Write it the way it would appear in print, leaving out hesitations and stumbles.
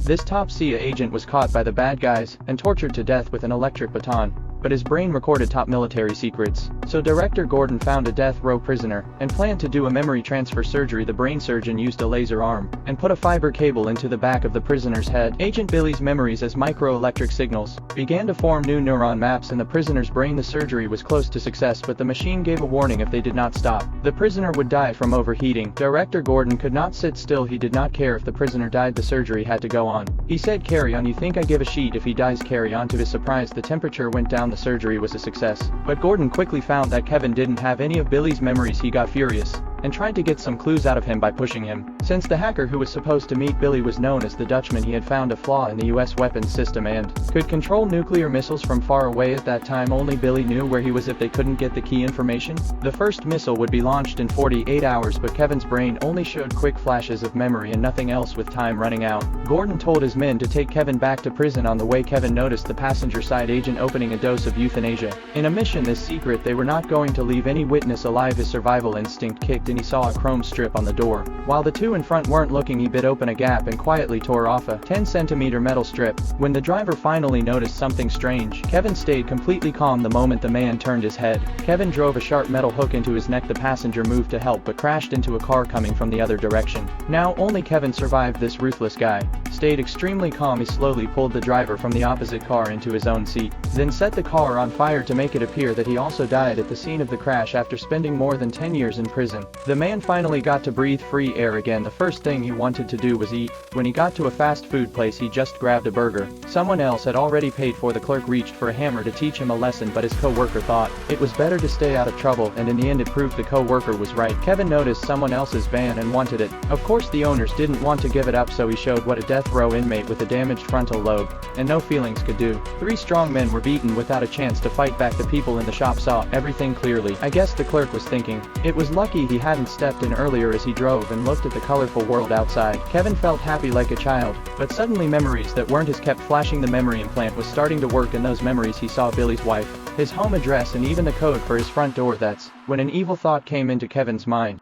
This top CIA agent was caught by the bad guys and tortured to death with an electric baton. But his brain recorded top military secrets. So Director Gordon found a death row prisoner and planned to do a memory transfer surgery. The brain surgeon used a laser arm and put a fiber cable into the back of the prisoner's head. Agent Billy's memories as microelectric signals began to form new neuron maps in the prisoner's brain. The surgery was close to success, but the machine gave a warning: if they did not stop, the prisoner would die from overheating. Director Gordon could not sit still. He did not care if the prisoner died. The surgery had to go on. He said, "Carry on. You think I give a shit if he dies? Carry on." To his surprise, the temperature went down. The surgery was a success. But Gordon quickly found that Kevin didn't have any of Billy's memories. He got furious and tried to get some clues out of him by pushing him. Since the hacker who was supposed to meet Billy was known as the Dutchman, he had found a flaw in the US weapons system and could control nuclear missiles from far away. At that time, only Billy knew where he was if they couldn't get the key information. The first missile would be launched in 48 hours, but Kevin's brain only showed quick flashes of memory and nothing else. With time running out, Gordon told his men to take Kevin back to prison. On the way, Kevin noticed the passenger side agent opening a dose of euthanasia. In a mission this secret, they were not going to leave any witness alive. His survival instinct kicked and he saw a chrome strip on the door. While the two in front weren't looking, he bit open a gap and quietly tore off a 10-centimeter metal strip. When the driver finally noticed something strange, Kevin stayed completely calm. The moment the man turned his head, Kevin drove a sharp metal hook into his neck. The passenger moved to help but crashed into a car coming from the other direction. Now only Kevin survived. This ruthless guy stayed extremely calm. He slowly pulled the driver from the opposite car into his own seat, then set the car on fire to make it appear that he also died at the scene of the crash after spending more than 10 years in prison. The man finally got to breathe free air again. The first thing he wanted to do was eat. When he got to a fast food place, he just grabbed a burger someone else had already paid for. The clerk reached for a hammer to teach him a lesson, but his co-worker thought it was better to stay out of trouble, and in the end it proved the co-worker was right. Kevin noticed someone else's van and wanted it. Of course the owners didn't want to give it up, so he showed what a death row inmate with a damaged frontal lobe and no feelings could do. 3 strong men were beaten without a chance to fight back. The people in the shop saw everything clearly. I guess the clerk was thinking it was lucky he hadn't stepped in earlier. As he drove and looked at the colorful world outside, Kevin felt happy like a child. But suddenly memories that weren't his kept flashing. The memory implant was starting to work. In those memories he saw Billy's wife, his home address, and even the code for his front door. That's when an evil thought came into Kevin's mind.